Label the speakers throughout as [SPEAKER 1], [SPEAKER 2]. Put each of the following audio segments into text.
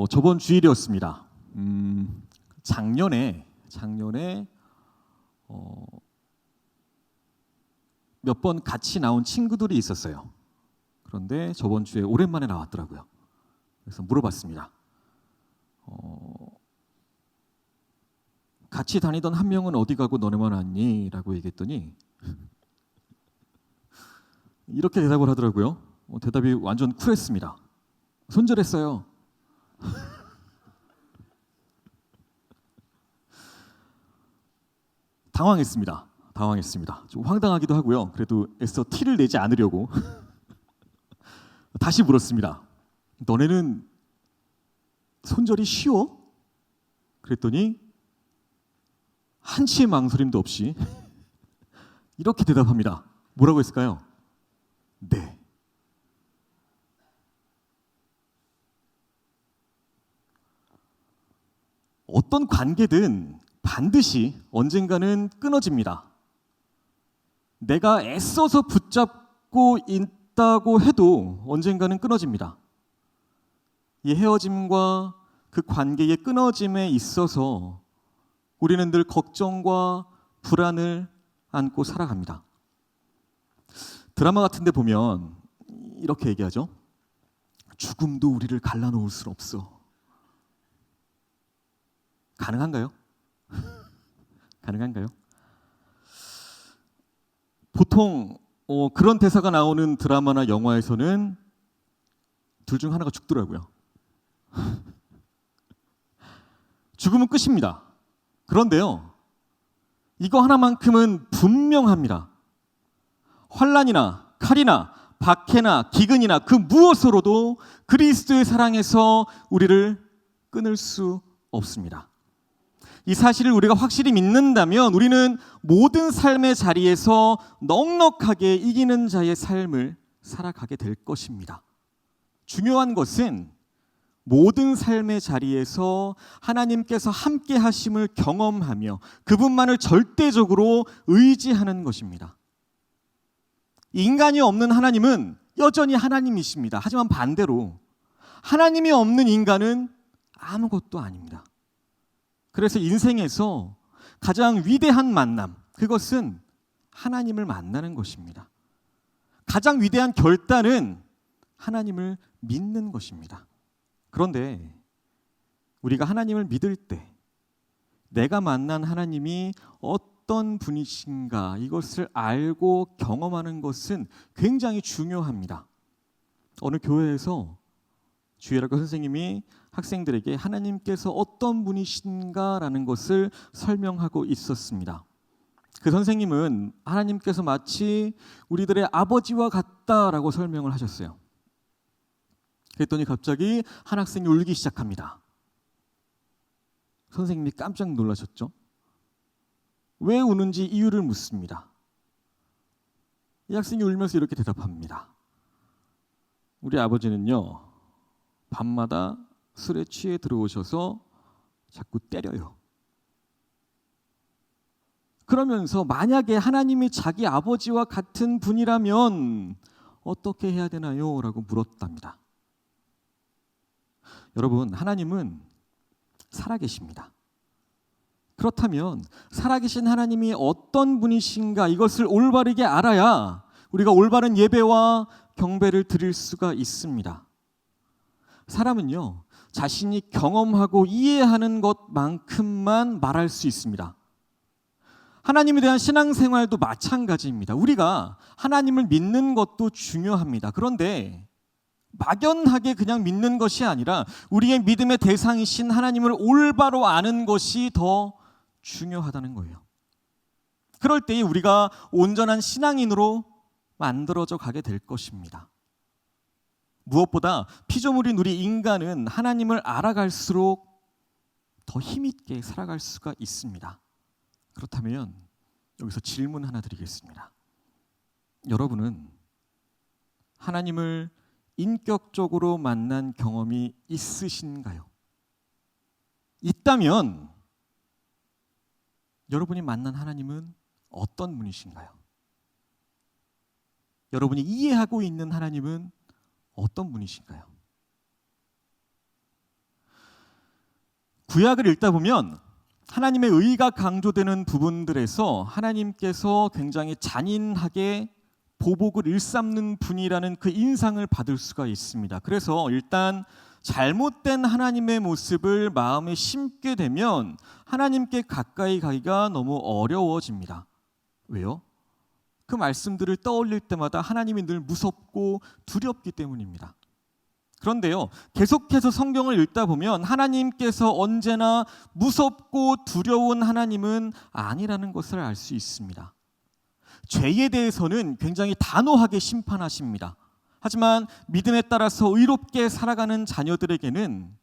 [SPEAKER 1] 저번 주일이었습니다. 작년에 몇 번 같이 나온 친구들이 있었어요. 그런데 저번 주에 오랜만에 나왔더라고요. 그래서 물어봤습니다. 같이 다니던 한 명은 어디 가고 너네만 왔니? 라고 얘기했더니 이렇게 대답을 하더라고요. 대답이 완전 쿨했습니다. 손절했어요. 당황했습니다. 좀 황당하기도 하고요. 그래도 애써 티를 내지 않으려고 다시 물었습니다. 너네는 손절이 쉬워? 그랬더니 한치의 망설임도 없이 이렇게 대답합니다. 뭐라고 했을까요? 네. 어떤 관계든 반드시 언젠가는 끊어집니다. 내가 애써서 붙잡고 있다고 해도 언젠가는 끊어집니다. 이 헤어짐과 그 관계의 끊어짐에 있어서 우리는 늘 걱정과 불안을 안고 살아갑니다. 드라마 같은 데 보면 이렇게 얘기하죠. 죽음도 우리를 갈라놓을 수 없어. 가능한가요? 가능한가요? 보통 그런 대사가 나오는 드라마나 영화에서는 둘 중 하나가 죽더라고요. 죽음은 끝입니다. 그런데요, 이거 하나만큼은 분명합니다. 환난이나 칼이나 박해나 기근이나 그 무엇으로도 그리스도의 사랑에서 우리를 끊을 수 없습니다. 이 사실을 우리가 확실히 믿는다면 우리는 모든 삶의 자리에서 넉넉하게 이기는 자의 삶을 살아가게 될 것입니다. 중요한 것은 모든 삶의 자리에서 하나님께서 함께 하심을 경험하며 그분만을 절대적으로 의지하는 것입니다. 인간이 없는 하나님은 여전히 하나님이십니다. 하지만 반대로 하나님이 없는 인간은 아무것도 아닙니다. 그래서 인생에서 가장 위대한 만남, 그것은 하나님을 만나는 것입니다. 가장 위대한 결단은 하나님을 믿는 것입니다. 그런데 우리가 하나님을 믿을 때 내가 만난 하나님이 어떤 분이신가 이것을 알고 경험하는 것은 굉장히 중요합니다. 어느 교회에서 주일학교 선생님이 학생들에게 하나님께서 어떤 분이신가라는 것을 설명하고 있었습니다. 그 선생님은 하나님께서 마치 우리들의 아버지와 같다라고 설명을 하셨어요. 그랬더니 갑자기 한 학생이 울기 시작합니다. 선생님이 깜짝 놀라셨죠. 왜 우는지 이유를 묻습니다. 이 학생이 울면서 이렇게 대답합니다. 우리 아버지는요, 밤마다 술에 취해 들어오셔서 자꾸 때려요. 그러면서 만약에 하나님이 자기 아버지와 같은 분이라면 어떻게 해야 되나요? 라고 물었답니다. 여러분, 하나님은 살아계십니다. 그렇다면 살아계신 하나님이 어떤 분이신가 이것을 올바르게 알아야 우리가 올바른 예배와 경배를 드릴 수가 있습니다. 사람은요, 자신이 경험하고 이해하는 것만큼만 말할 수 있습니다. 하나님에 대한 신앙생활도 마찬가지입니다. 우리가 하나님을 믿는 것도 중요합니다. 그런데 막연하게 그냥 믿는 것이 아니라 우리의 믿음의 대상이신 하나님을 올바로 아는 것이 더 중요하다는 거예요. 그럴 때 우리가 온전한 신앙인으로 만들어져 가게 될 것입니다. 무엇보다 피조물인 우리 인간은 하나님을 알아갈수록 더 힘있게 살아갈 수가 있습니다. 그렇다면 여기서 질문 하나 드리겠습니다. 여러분은 하나님을 인격적으로 만난 경험이 있으신가요? 있다면 여러분이 만난 하나님은 어떤 분이신가요? 여러분이 이해하고 있는 하나님은 어떤 분이신가요? 구약을 읽다 보면 하나님의 의가 강조되는 부분들에서 하나님께서 굉장히 잔인하게 보복을 일삼는 분이라는 그 인상을 받을 수가 있습니다. 그래서 일단 잘못된 하나님의 모습을 마음에 심게 되면 하나님께 가까이 가기가 너무 어려워집니다. 왜요? 그 말씀들을 떠올릴 때마다 하나님이 늘 무섭고 두렵기 때문입니다. 그런데요, 계속해서 성경을 읽다 보면 하나님께서 언제나 무섭고 두려운 하나님은 아니라는 것을 알 수 있습니다. 죄에 대해서는 굉장히 단호하게 심판하십니다. 하지만 믿음에 따라서 의롭게 살아가는 자녀들에게는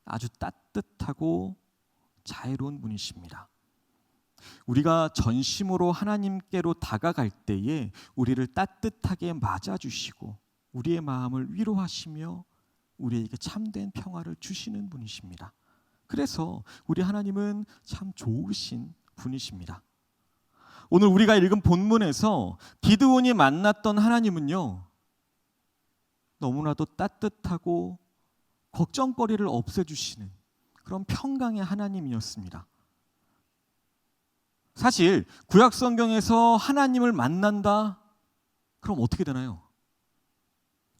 [SPEAKER 1] 아주 따뜻하고 자애로운 분이십니다. 우리가 전심으로 하나님께로 다가갈 때에 우리를 따뜻하게 맞아주시고 우리의 마음을 위로하시며 우리에게 참된 평화를 주시는 분이십니다. 그래서 우리 하나님은 참 좋으신 분이십니다. 오늘 우리가 읽은 본문에서 기드온이 만났던 하나님은요, 너무나도 따뜻하고 걱정거리를 없애주시는 그런 평강의 하나님이었습니다. 사실 구약 성경에서 하나님을 만난다, 그럼 어떻게 되나요?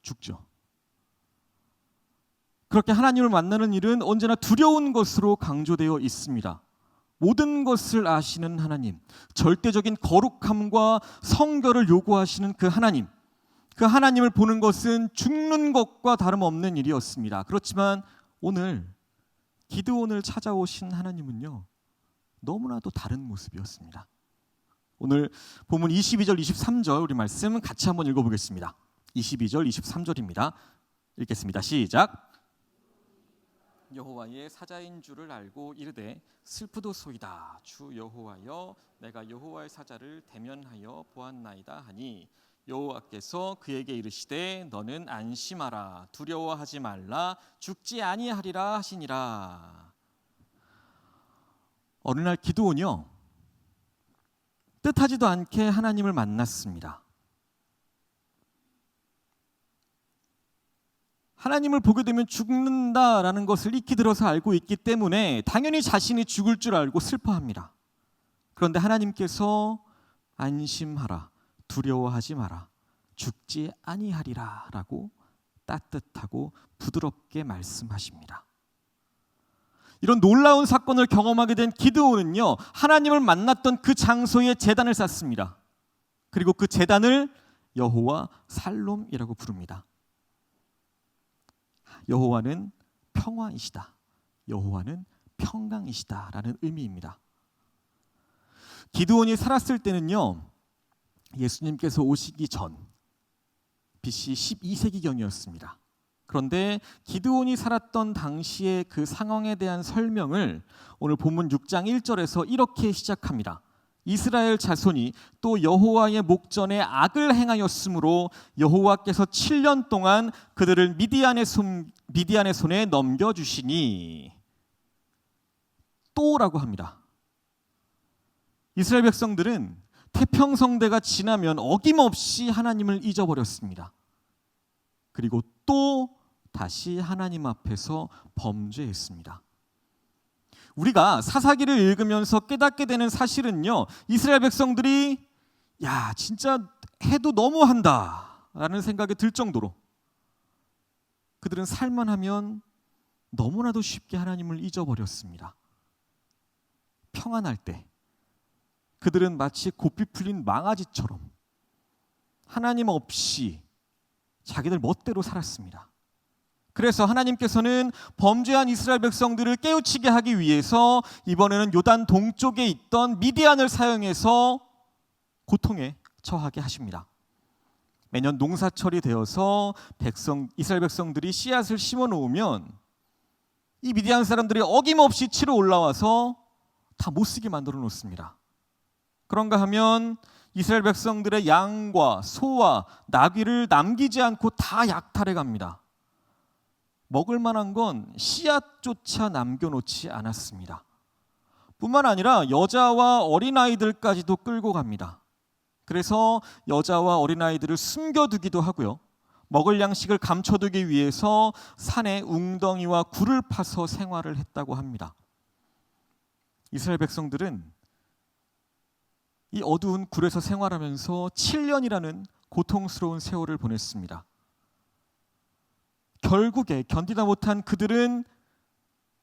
[SPEAKER 1] 죽죠. 그렇게 하나님을 만나는 일은 언제나 두려운 것으로 강조되어 있습니다. 모든 것을 아시는 하나님, 절대적인 거룩함과 성결을 요구하시는 그 하나님, 그 하나님을 보는 것은 죽는 것과 다름없는 일이었습니다. 그렇지만 오늘 기드온을 찾아오신 하나님은요, 너무나도 다른 모습이었습니다. 오늘 본문 22절, 23절 우리 말씀 같이 한번 읽어보겠습니다. 22절, 23절입니다. 읽겠습니다. 시작. 여호와의 사자인 줄을 알고 이르되 슬프도소이다. 주 여호와여, 내가 여호와의 사자를 대면하여 보았나이다 하니 여호와께서 그에게 이르시되 너는 안심하라, 두려워하지 말라, 죽지 아니하리라 하시니라. 어느 날 기드온이요, 뜻하지도 않게 하나님을 만났습니다. 하나님을 보게 되면 죽는다라는 것을 익히 들어서 알고 있기 때문에 당연히 자신이 죽을 줄 알고 슬퍼합니다. 그런데 하나님께서 안심하라, 두려워하지 마라, 죽지 아니하리라 라고 따뜻하고 부드럽게 말씀하십니다. 이런 놀라운 사건을 경험하게 된 기드온은요, 하나님을 만났던 그 장소에 제단을 쌓습니다. 그리고 그 제단을 여호와 살롬이라고 부릅니다. 여호와는 평화이시다, 여호와는 평강이시다라는 의미입니다. 기드온이 살았을 때는요, 예수님께서 오시기 전 BC 12세기경이었습니다. 그런데 기드온이 살았던 당시의 그 상황에 대한 설명을 오늘 본문 6장 1절에서 이렇게 시작합니다. 이스라엘 자손이 또 여호와의 목전에 악을 행하였으므로 여호와께서 7년 동안 그들을 미디안의 손에 넘겨주시니, 또라고 합니다. 이스라엘 백성들은 태평성대가 지나면 어김없이 하나님을 잊어버렸습니다. 그리고 또 다시 하나님 앞에서 범죄했습니다. 우리가 사사기를 읽으면서 깨닫게 되는 사실은요, 이스라엘 백성들이 야, 진짜 해도 너무한다 라는 생각이 들 정도로 그들은 살만하면 너무나도 쉽게 하나님을 잊어버렸습니다. 평안할 때 그들은 마치 고삐 풀린 망아지처럼 하나님 없이 자기들 멋대로 살았습니다. 그래서 하나님께서는 범죄한 이스라엘 백성들을 깨우치게 하기 위해서 이번에는 요단 동쪽에 있던 미디안을 사용해서 고통에 처하게 하십니다. 매년 농사철이 되어서 이스라엘 백성들이 씨앗을 심어 놓으면 이 미디안 사람들이 어김없이 치러 올라와서 다 못쓰게 만들어 놓습니다. 그런가 하면 이스라엘 백성들의 양과 소와 나귀를 남기지 않고 다 약탈해 갑니다. 먹을 만한 건 씨앗조차 남겨놓지 않았습니다. 뿐만 아니라 여자와 어린아이들까지도 끌고 갑니다. 그래서 여자와 어린아이들을 숨겨두기도 하고요, 먹을 양식을 감춰두기 위해서 산에 웅덩이와 굴을 파서 생활을 했다고 합니다. 이스라엘 백성들은 이 어두운 굴에서 생활하면서 7년이라는 고통스러운 세월을 보냈습니다. 결국에 견디다 못한 그들은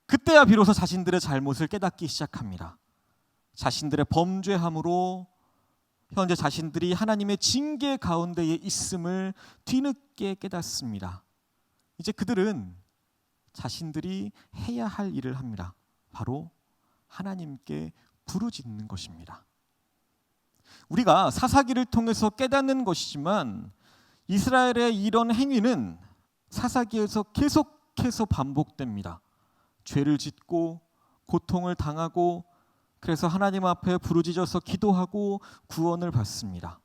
[SPEAKER 1] 그때야 비로소 자신들의 잘못을 깨닫기 시작합니다. 자신들의 범죄함으로 현재 자신들이 하나님의 징계 가운데에 있음을 뒤늦게 깨닫습니다. 이제 그들은 자신들이 해야 할 일을 합니다. 바로 하나님께 부르짖는 것입니다. 우리가 사사기를 통해서 깨닫는 것이지만 이스라엘의 이런 행위는 사사기에서 계속해서 반복됩니다. 죄를 짓고 고통을 당하고 그래서 하나님 앞에 부르짖어서 기도하고 구원을 받습니다.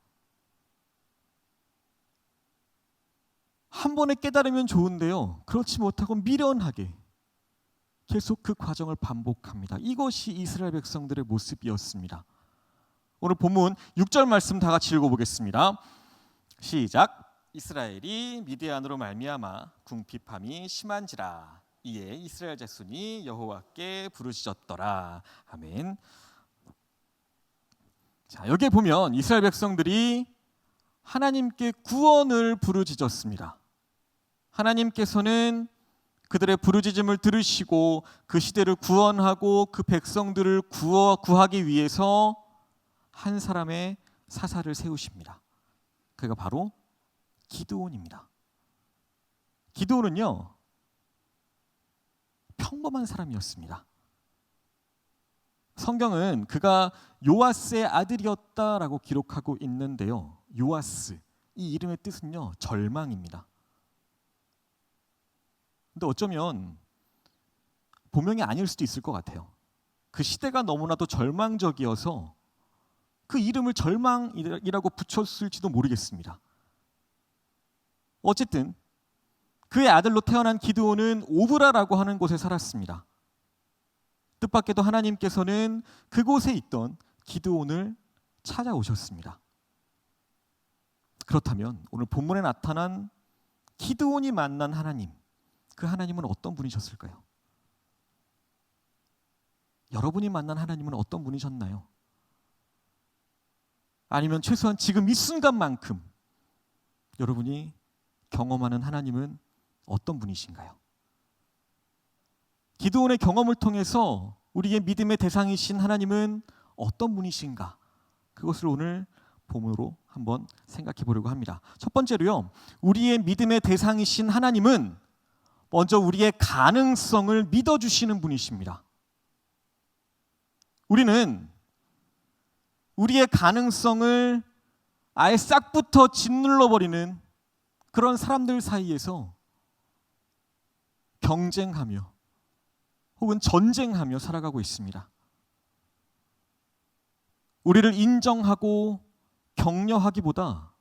[SPEAKER 1] 한 번에 깨달으면 좋은데요. 그렇지 못하고 미련하게 계속 그 과정을 반복합니다. 이것이 이스라엘 백성들의 모습이었습니다. 오늘 본문 6절 말씀 다 같이 읽어보겠습니다. 시작. 이스라엘이 미디안으로 말미암아 궁핍함이 심한지라 이에 이스라엘 자손이 여호와께 부르짖었더라. 아멘. 자, 여기에 보면 이스라엘 백성들이 하나님께 구원을 부르짖었습니다. 하나님께서는 그들의 부르짖음을 들으시고 그 시대를 구원하고 그 백성들을 구하기 위해서 한 사람의 사사를 세우십니다. 그가 바로 기드온입니다. 기드온은요, 평범한 사람이었습니다. 성경은 그가 요아스의 아들이었다라고 기록하고 있는데요. 요아스, 이 이름의 뜻은요, 절망입니다. 근데 어쩌면 본명이 아닐 수도 있을 것 같아요. 그 시대가 너무나도 절망적이어서 그 이름을 절망이라고 붙였을지도 모르겠습니다. 어쨌든 그의 아들로 태어난 기드온은 오브라라고 하는 곳에 살았습니다. 뜻밖에도 하나님께서는 그곳에 있던 기드온을 찾아오셨습니다. 그렇다면 오늘 본문에 나타난 기드온이 만난 하나님, 그 하나님은 어떤 분이셨을까요? 여러분이 만난 하나님은 어떤 분이셨나요? 아니면 최소한 지금 이 순간만큼 여러분이 경험하는 하나님은 어떤 분이신가요? 기드온의 경험을 통해서 우리의 믿음의 대상이신 하나님은 어떤 분이신가? 그것을 오늘 본문으로 한번 생각해 보려고 합니다. 첫 번째로요, 우리의 믿음의 대상이신 하나님은 먼저 우리의 가능성을 믿어주시는 분이십니다. 우리는 우리의 가능성을 아예 싹부터 짓눌러버리는 그런 사람들 사이에서 경쟁하며 혹은 전쟁하며 살아가고 있습니다. 우리를 인정하고 격려하기보다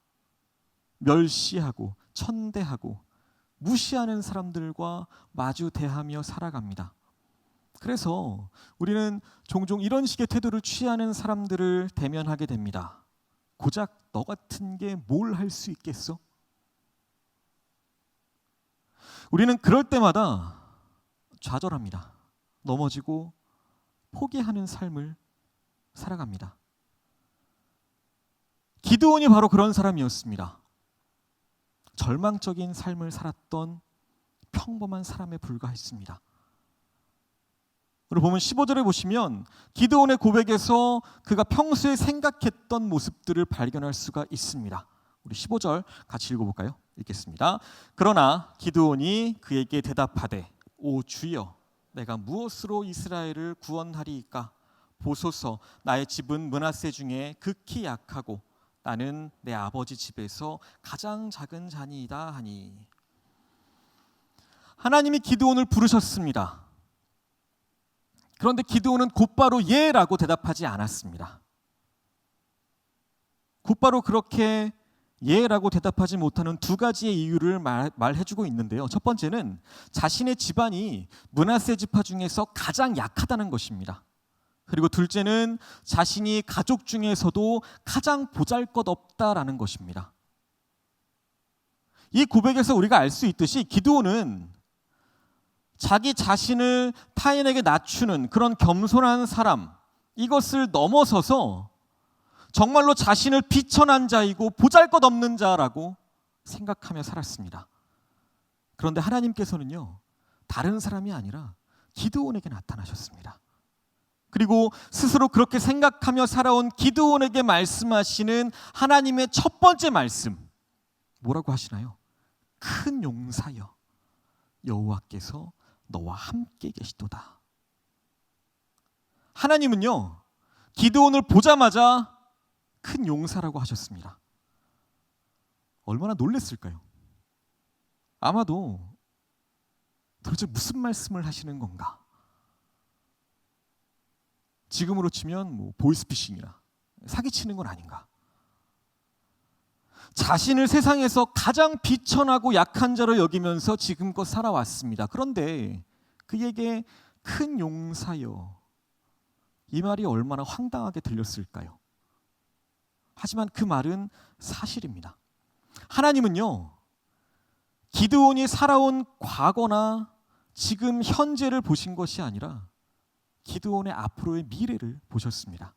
[SPEAKER 1] 멸시하고 천대하고 무시하는 사람들과 마주 대하며 살아갑니다. 그래서 우리는 종종 이런 식의 태도를 취하는 사람들을 대면하게 됩니다. 고작 너 같은 게 뭘 할 수 있겠어? 우리는 그럴 때마다 좌절합니다. 넘어지고 포기하는 삶을 살아갑니다. 기드온이 바로 그런 사람이었습니다. 절망적인 삶을 살았던 평범한 사람에 불과했습니다. 오늘 보면 15절에 보시면 기드온의 고백에서 그가 평소에 생각했던 모습들을 발견할 수가 있습니다. 우리 15절 같이 읽어볼까요? 읽겠습니다. 그러나 기드온이 그에게 대답하되 오 주여 내가 무엇으로 이스라엘을 구원하리이까? 보소서 나의 집은 므낫세 중에 극히 약하고 나는 내 아버지 집에서 가장 작은 자니이다 하니. 하나님이 기드온을 부르셨습니다. 그런데 기드온은 곧바로 예라고 대답하지 않았습니다. 곧바로 그렇게 예라고 대답하지 못하는 두 가지의 이유를 말해주고 있는데요. 첫 번째는 자신의 집안이 므낫세 지파 중에서 가장 약하다는 것입니다. 그리고 둘째는 자신이 가족 중에서도 가장 보잘것없다라는 것입니다. 이 고백에서 우리가 알 수 있듯이 기드온은 자기 자신을 타인에게 낮추는 그런 겸손한 사람, 이것을 넘어서서 정말로 자신을 비천한 자이고 보잘것없는 자라고 생각하며 살았습니다. 그런데 하나님께서는요, 다른 사람이 아니라 기드온에게 나타나셨습니다. 그리고 스스로 그렇게 생각하며 살아온 기드온에게 말씀하시는 하나님의 첫 번째 말씀, 뭐라고 하시나요? 큰 용사여, 여호와께서 너와 함께 계시도다. 하나님은요, 기드온을 보자마자 큰 용사라고 하셨습니다. 얼마나 놀랬을까요? 아마도 도대체 무슨 말씀을 하시는 건가? 지금으로 치면 보이스피싱이나 사기치는 건 아닌가? 자신을 세상에서 가장 비천하고 약한 자로 여기면서 지금껏 살아왔습니다. 그런데 그에게 큰 용사여, 이 말이 얼마나 황당하게 들렸을까요? 하지만 그 말은 사실입니다. 하나님은요, 기드온이 살아온 과거나 지금 현재를 보신 것이 아니라 기드온의 앞으로의 미래를 보셨습니다.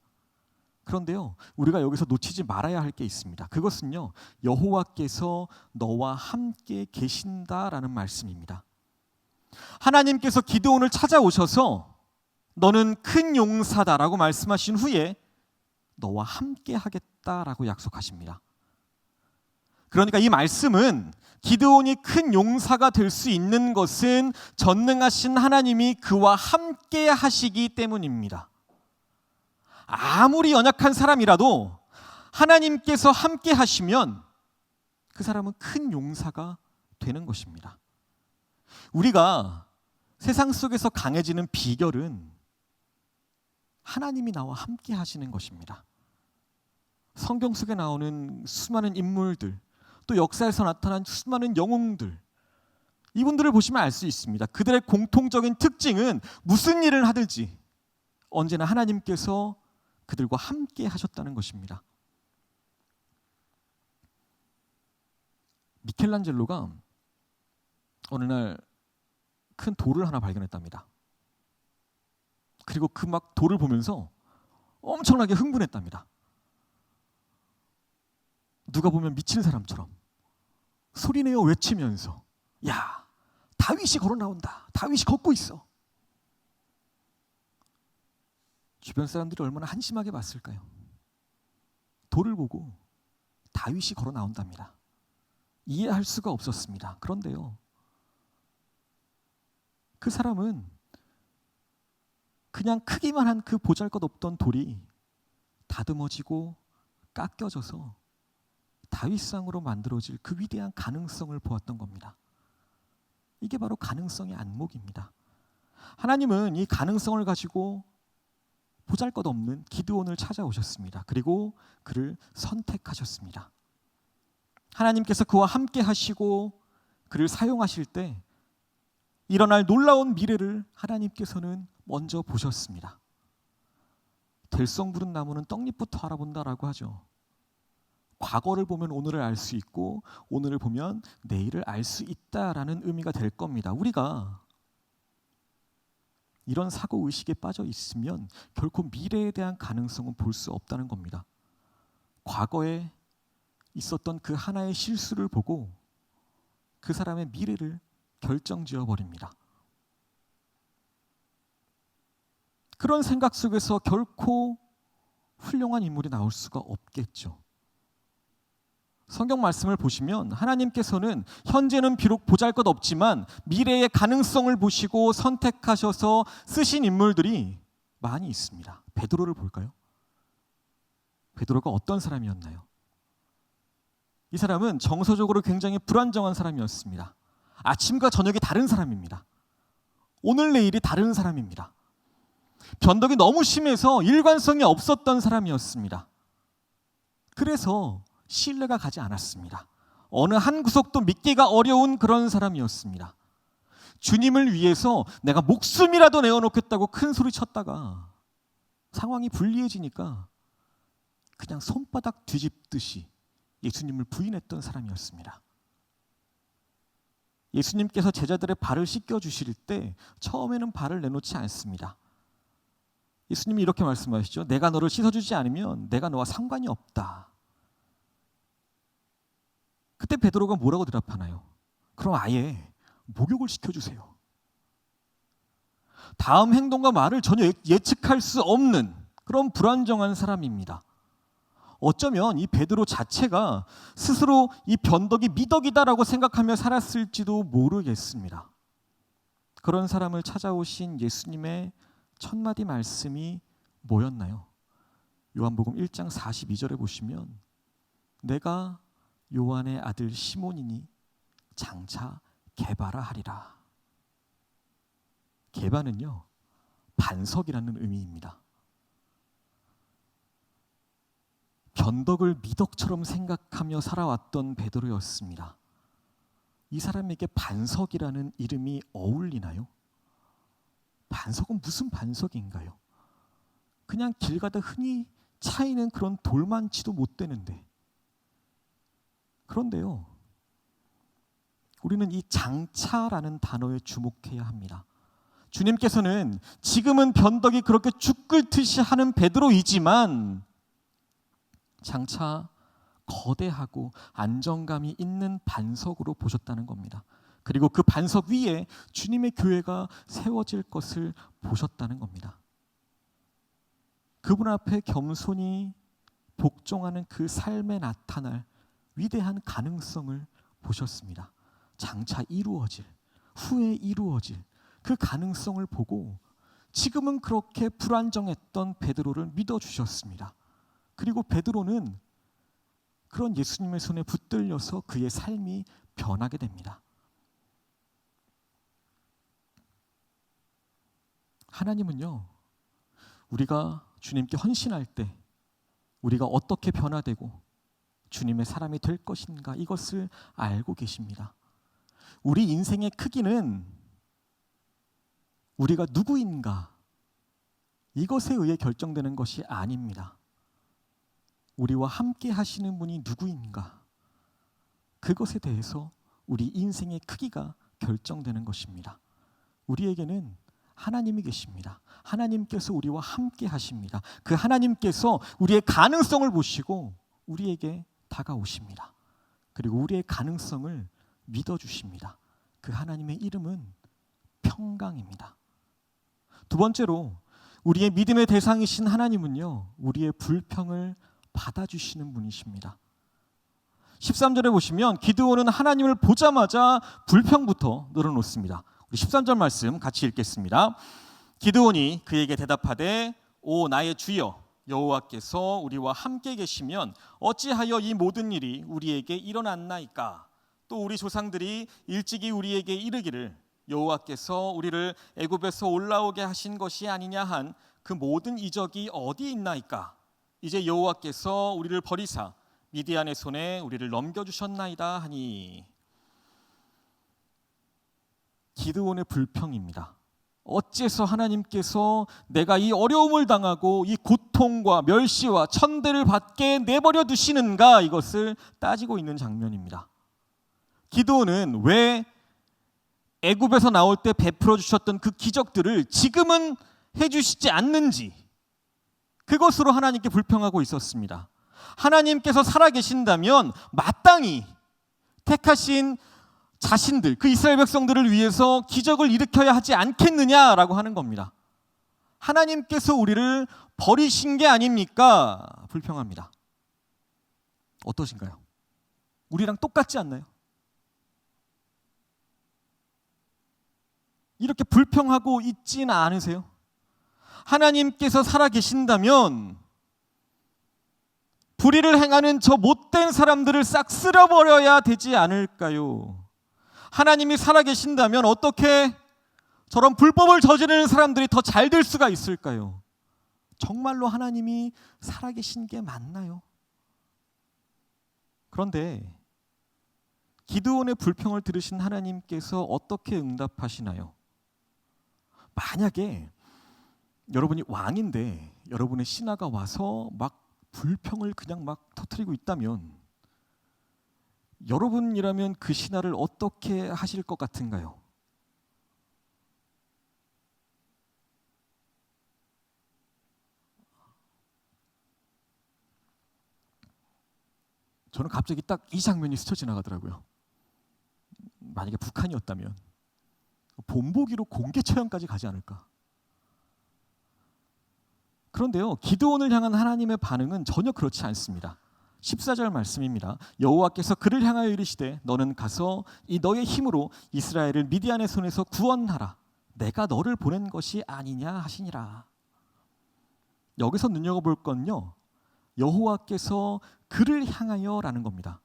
[SPEAKER 1] 그런데요, 우리가 여기서 놓치지 말아야 할 게 있습니다. 그것은요, 여호와께서 너와 함께 계신다라는 말씀입니다. 하나님께서 기드온을 찾아오셔서 너는 큰 용사다라고 말씀하신 후에 너와 함께 하겠다라고 약속하십니다. 그러니까 이 말씀은 기드온이 큰 용사가 될 수 있는 것은 전능하신 하나님이 그와 함께 하시기 때문입니다. 아무리 연약한 사람이라도 하나님께서 함께 하시면 그 사람은 큰 용사가 되는 것입니다. 우리가 세상 속에서 강해지는 비결은 하나님이 나와 함께 하시는 것입니다. 성경 속에 나오는 수많은 인물들, 또 역사에서 나타난 수많은 영웅들, 이분들을 보시면 알 수 있습니다. 그들의 공통적인 특징은 무슨 일을 하든지 언제나 하나님께서 그들과 함께 하셨다는 것입니다. 미켈란젤로가 어느 날 큰 돌을 하나 발견했답니다. 그리고 그 막 돌을 보면서 엄청나게 흥분했답니다. 누가 보면 미친 사람처럼 소리내어 외치면서, 야, 다윗이 걸어 나온다. 다윗이 걷고 있어. 주변 사람들이 얼마나 한심하게 봤을까요? 돌을 보고 다윗이 걸어 나온답니다. 이해할 수가 없었습니다. 그런데요, 그 사람은 그냥 크기만 한 그 보잘것없던 돌이 다듬어지고 깎여져서 다윗상으로 만들어질 그 위대한 가능성을 보았던 겁니다. 이게 바로 가능성의 안목입니다. 하나님은 이 가능성을 가지고 보잘것없는 기드온을 찾아오셨습니다. 그리고 그를 선택하셨습니다. 하나님께서 그와 함께 하시고 그를 사용하실 때 일어날 놀라운 미래를 하나님께서는 먼저 보셨습니다. 될성 부른 나무는 떡잎부터 알아본다라고 하죠. 과거를 보면 오늘을 알 수 있고 오늘을 보면 내일을 알 수 있다라는 의미가 될 겁니다. 우리가 이런 사고의식에 빠져 있으면 결코 미래에 대한 가능성은 볼 수 없다는 겁니다. 과거에 있었던 그 하나의 실수를 보고 그 사람의 미래를 결정지어 버립니다. 그런 생각 속에서 결코 훌륭한 인물이 나올 수가 없겠죠. 성경 말씀을 보시면 하나님께서는 현재는 비록 보잘것없지만 미래의 가능성을 보시고 선택하셔서 쓰신 인물들이 많이 있습니다. 베드로를 볼까요? 베드로가 어떤 사람이었나요? 이 사람은 정서적으로 굉장히 불안정한 사람이었습니다. 아침과 저녁이 다른 사람입니다. 오늘 내일이 다른 사람입니다. 변덕이 너무 심해서 일관성이 없었던 사람이었습니다. 그래서 신뢰가 가지 않았습니다. 어느 한 구석도 믿기가 어려운 그런 사람이었습니다. 주님을 위해서 내가 목숨이라도 내어놓겠다고 큰 소리 쳤다가 상황이 불리해지니까 그냥 손바닥 뒤집듯이 예수님을 부인했던 사람이었습니다. 예수님께서 제자들의 발을 씻겨 주실 때 처음에는 발을 내놓지 않습니다. 예수님이 이렇게 말씀하시죠. 내가 너를 씻어주지 않으면 내가 너와 상관이 없다. 그때 베드로가 뭐라고 대답하나요? 그럼 아예 목욕을 시켜주세요. 다음 행동과 말을 전혀 예측할 수 없는 그런 불안정한 사람입니다. 어쩌면 이 베드로 자체가 스스로 이 변덕이 미덕이다라고 생각하며 살았을지도 모르겠습니다. 그런 사람을 찾아오신 예수님의 첫 마디 말씀이 뭐였나요? 요한복음 1장 42절에 보시면 내가 요한의 아들 시몬이니 장차 게바라 하리라. 게바는요, 반석이라는 의미입니다. 변덕을 미덕처럼 생각하며 살아왔던 베드로였습니다. 이 사람에게 반석이라는 이름이 어울리나요? 반석은 무슨 반석인가요? 그냥 길 가다 흔히 차이는 그런 돌만치도 못 되는데. 그런데요, 우리는 이 장차라는 단어에 주목해야 합니다. 주님께서는 지금은 변덕이 그렇게 죽글듯이 하는 베드로이지만 장차 거대하고 안정감이 있는 반석으로 보셨다는 겁니다. 그리고 그 반석 위에 주님의 교회가 세워질 것을 보셨다는 겁니다. 그분 앞에 겸손히 복종하는 그 삶에 나타날 위대한 가능성을 보셨습니다. 장차 이루어질, 후에 이루어질 그 가능성을 보고 지금은 그렇게 불안정했던 베드로를 믿어주셨습니다. 그리고 베드로는 그런 예수님의 손에 붙들려서 그의 삶이 변하게 됩니다. 하나님은요, 우리가 주님께 헌신할 때 우리가 어떻게 변화되고 주님의 사람이 될 것인가 이것을 알고 계십니다. 우리 인생의 크기는 우리가 누구인가 이것에 의해 결정되는 것이 아닙니다. 우리와 함께 하시는 분이 누구인가 그것에 대해서 우리 인생의 크기가 결정되는 것입니다. 우리에게는 하나님이 계십니다. 하나님께서 우리와 함께 하십니다. 그 하나님께서 우리의 가능성을 보시고 우리에게 다가오십니다. 그리고 우리의 가능성을 믿어주십니다. 그 하나님의 이름은 평강입니다. 두 번째로 우리의 믿음의 대상이신 하나님은요, 우리의 불평을 받아주시는 분이십니다. 13절에 보시면 기드온은 하나님을 보자마자 불평부터 늘어놓습니다. 우리 13절 말씀 같이 읽겠습니다. 기드온이 그에게 대답하되 오 나의 주여 여호와께서 우리와 함께 계시면 어찌하여 이 모든 일이 우리에게 일어났나이까. 또 우리 조상들이 일찍이 우리에게 이르기를 여호와께서 우리를 애굽에서 올라오게 하신 것이 아니냐 한 그 모든 이적이 어디 있나이까. 이제 여호와께서 우리를 버리사 미디안의 손에 우리를 넘겨주셨나이다 하니. 기드온의 불평입니다. 어째서 하나님께서 내가 이 어려움을 당하고 이 고통과 멸시와 천대를 받게 내버려 두시는가 이것을 따지고 있는 장면입니다. 기드온은 왜 애굽에서 나올 때 베풀어 주셨던 그 기적들을 지금은 해주시지 않는지 그것으로 하나님께 불평하고 있었습니다. 하나님께서 살아계신다면 마땅히 택하신 자신들, 그 이스라엘 백성들을 위해서 기적을 일으켜야 하지 않겠느냐라고 하는 겁니다. 하나님께서 우리를 버리신 게 아닙니까? 불평합니다. 어떠신가요? 우리랑 똑같지 않나요? 이렇게 불평하고 있지는 않으세요? 하나님께서 살아계신다면 불의를 행하는 저 못된 사람들을 싹 쓸어버려야 되지 않을까요? 하나님이 살아계신다면 어떻게 저런 불법을 저지르는 사람들이 더 잘 될 수가 있을까요? 정말로 하나님이 살아계신 게 맞나요? 그런데 기드온의 불평을 들으신 하나님께서 어떻게 응답하시나요? 만약에 여러분이 왕인데 여러분의 신하가 와서 막 불평을 그냥 막 터뜨리고 있다면 여러분이라면 그 신하를 어떻게 하실 것 같은가요? 저는 갑자기 딱 이 장면이 스쳐 지나가더라고요. 만약에 북한이었다면 본보기로 공개 처형까지 가지 않을까. 그런데요, 기드온을 향한 하나님의 반응은 전혀 그렇지 않습니다. 14절 말씀입니다. 여호와께서 그를 향하여 이르시되 너는 가서 이 너의 힘으로 이스라엘을 미디안의 손에서 구원하라. 내가 너를 보낸 것이 아니냐 하시니라. 여기서 눈여겨볼 건요, 여호와께서 그를 향하여라는 겁니다.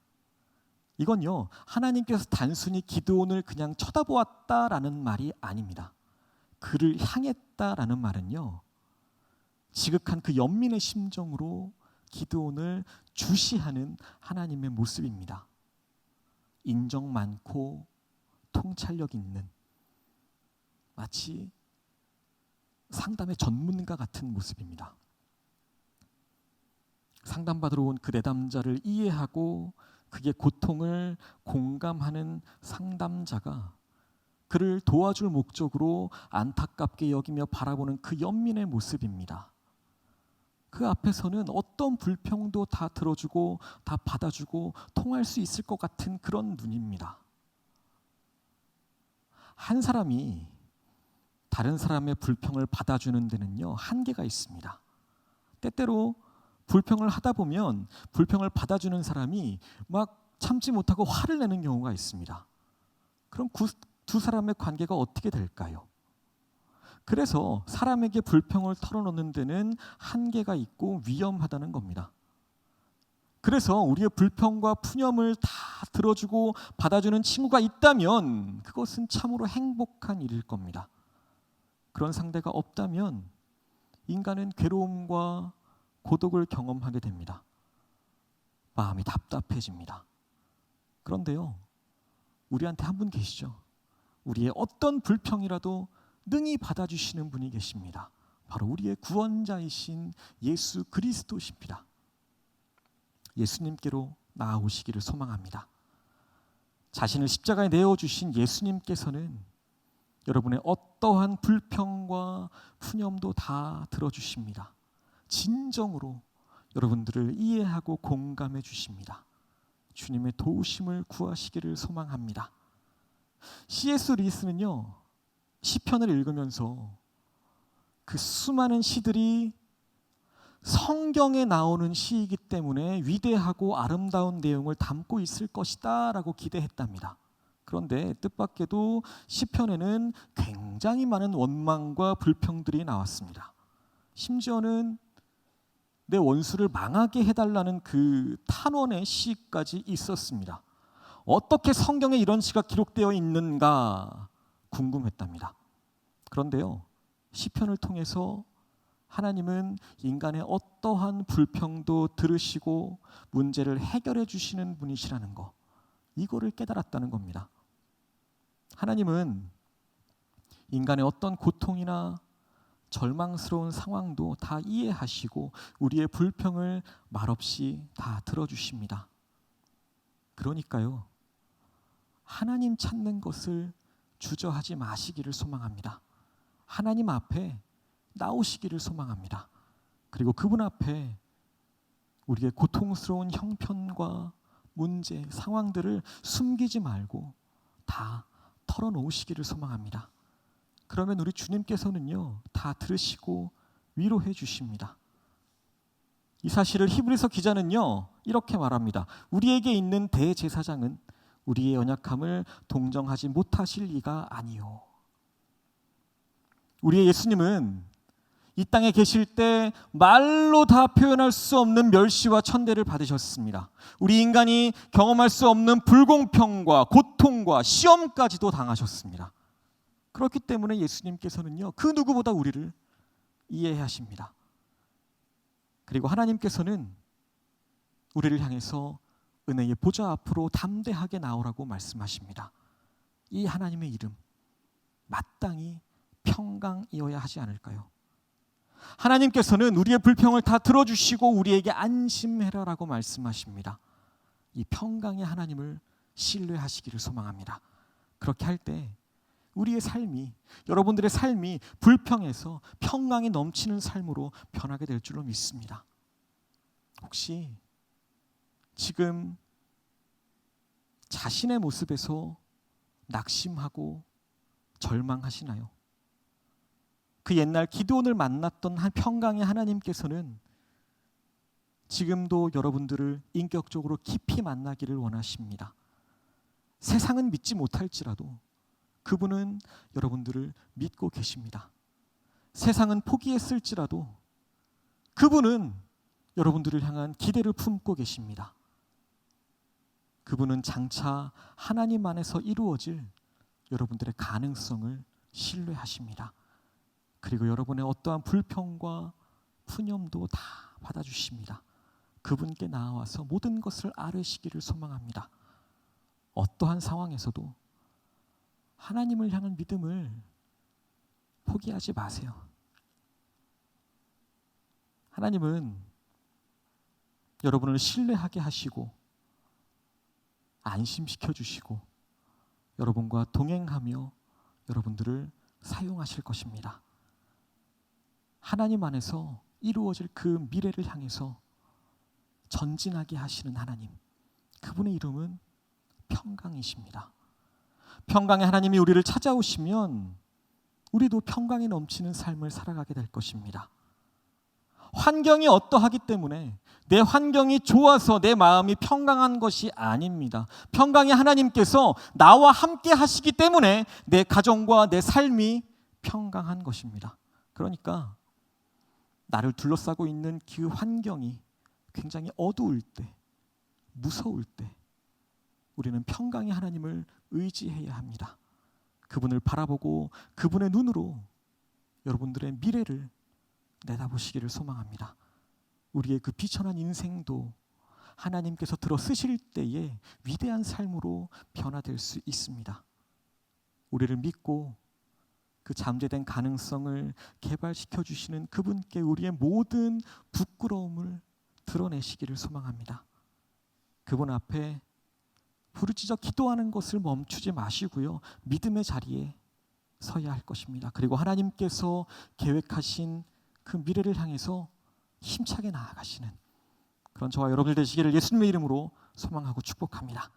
[SPEAKER 1] 이건요, 하나님께서 단순히 기드온을 그냥 쳐다보았다라는 말이 아닙니다. 그를 향했다라는 말은요, 지극한 그 연민의 심정으로 기드온을 주시하는 하나님의 모습입니다. 인정 많고 통찰력 있는, 마치 상담의 전문가 같은 모습입니다. 상담받으러 온 그 내담자를 이해하고 그의 고통을 공감하는 상담자가 그를 도와줄 목적으로 안타깝게 여기며 바라보는 그 연민의 모습입니다. 그 앞에서는 어떤 불평도 다 들어주고 다 받아주고 통할 수 있을 것 같은 그런 눈입니다. 한 사람이 다른 사람의 불평을 받아주는 데는요, 한계가 있습니다. 때때로 불평을 하다 보면 불평을 받아주는 사람이 막 참지 못하고 화를 내는 경우가 있습니다. 그럼 두 사람의 관계가 어떻게 될까요? 그래서 사람에게 불평을 털어놓는 데는 한계가 있고 위험하다는 겁니다. 그래서 우리의 불평과 푸념을 다 들어주고 받아주는 친구가 있다면 그것은 참으로 행복한 일일 겁니다. 그런 상대가 없다면 인간은 괴로움과 고독을 경험하게 됩니다. 마음이 답답해집니다. 그런데요, 우리한테 한 분 계시죠. 우리의 어떤 불평이라도 능히 받아주시는 분이 계십니다. 바로 우리의 구원자이신 예수 그리스도십니다. 예수님께로 나아오시기를 소망합니다. 자신을 십자가에 내어주신 예수님께서는 여러분의 어떠한 불평과 푸념도 다 들어주십니다. 진정으로 여러분들을 이해하고 공감해 주십니다. 주님의 도우심을 구하시기를 소망합니다. C.S. 루이스는요, 시편을 읽으면서 그 수많은 시들이 성경에 나오는 시이기 때문에 위대하고 아름다운 내용을 담고 있을 것이다 라고 기대했답니다. 그런데 뜻밖에도 시편에는 굉장히 많은 원망과 불평들이 나왔습니다. 심지어는 내 원수를 망하게 해달라는 그 탄원의 시까지 있었습니다. 어떻게 성경에 이런 시가 기록되어 있는가 궁금했답니다. 그런데요, 시편을 통해서 하나님은 인간의 어떠한 불평도 들으시고 문제를 해결해 주시는 분이시라는 거, 이거를 깨달았다는 겁니다. 하나님은 인간의 어떤 고통이나 절망스러운 상황도 다 이해하시고 우리의 불평을 말없이 다 들어주십니다. 그러니까요, 하나님 찾는 것을 주저하지 마시기를 소망합니다. 하나님 앞에 나오시기를 소망합니다. 그리고 그분 앞에 우리의 고통스러운 형편과 문제, 상황들을 숨기지 말고 다 털어놓으시기를 소망합니다. 그러면 우리 주님께서는요, 다 들으시고 위로해 주십니다. 이 사실을 히브리서 기자는요, 이렇게 말합니다. 우리에게 있는 대제사장은 우리의 연약함을 동정하지 못하실 리가 아니요. 우리의 예수님은 이 땅에 계실 때 말로 다 표현할 수 없는 멸시와 천대를 받으셨습니다. 우리 인간이 경험할 수 없는 불공평과 고통과 시험까지도 당하셨습니다. 그렇기 때문에 예수님께서는요, 그 누구보다 우리를 이해하십니다. 그리고 하나님께서는 우리를 향해서 은혜의 보좌 앞으로 담대하게 나오라고 말씀하십니다. 이 하나님의 이름 마땅히 평강이어야 하지 않을까요? 하나님께서는 우리의 불평을 다 들어주시고 우리에게 안심해라라고 말씀하십니다. 이 평강의 하나님을 신뢰하시기를 소망합니다. 그렇게 할 때 우리의 삶이, 여러분들의 삶이 불평에서 평강이 넘치는 삶으로 변하게 될 줄로 믿습니다. 혹시 지금 자신의 모습에서 낙심하고 절망하시나요? 그 옛날 기드온을 만났던 한 평강의 하나님께서는 지금도 여러분들을 인격적으로 깊이 만나기를 원하십니다. 세상은 믿지 못할지라도 그분은 여러분들을 믿고 계십니다. 세상은 포기했을지라도 그분은 여러분들을 향한 기대를 품고 계십니다. 그분은 장차 하나님 안에서 이루어질 여러분들의 가능성을 신뢰하십니다. 그리고 여러분의 어떠한 불평과 푸념도 다 받아주십니다. 그분께 나아와서 모든 것을 아뢰시기를 소망합니다. 어떠한 상황에서도 하나님을 향한 믿음을 포기하지 마세요. 하나님은 여러분을 신뢰하게 하시고 안심시켜 주시고 여러분과 동행하며 여러분들을 사용하실 것입니다. 하나님 안에서 이루어질 그 미래를 향해서 전진하게 하시는 하나님, 그분의 이름은 평강이십니다. 평강의 하나님이 우리를 찾아오시면 우리도 평강이 넘치는 삶을 살아가게 될 것입니다. 환경이 어떠하기 때문에 내 환경이 좋아서 내 마음이 평강한 것이 아닙니다. 평강의 하나님께서 나와 함께 하시기 때문에 내 가정과 내 삶이 평강한 것입니다. 그러니까 나를 둘러싸고 있는 그 환경이 굉장히 어두울 때, 무서울 때 우리는 평강의 하나님을 의지해야 합니다. 그분을 바라보고 그분의 눈으로 여러분들의 미래를 내다보시기를 소망합니다. 우리의 그 비천한 인생도 하나님께서 들어 쓰실 때에 위대한 삶으로 변화될 수 있습니다. 우리를 믿고 그 잠재된 가능성을 개발시켜 주시는 그분께 우리의 모든 부끄러움을 드러내시기를 소망합니다. 그분 앞에 부르짖어 기도하는 것을 멈추지 마시고요. 믿음의 자리에 서야 할 것입니다. 그리고 하나님께서 계획하신 그 미래를 향해서 힘차게 나아가시는 그런 저와 여러분들 되시기를 예수님의 이름으로 소망하고 축복합니다.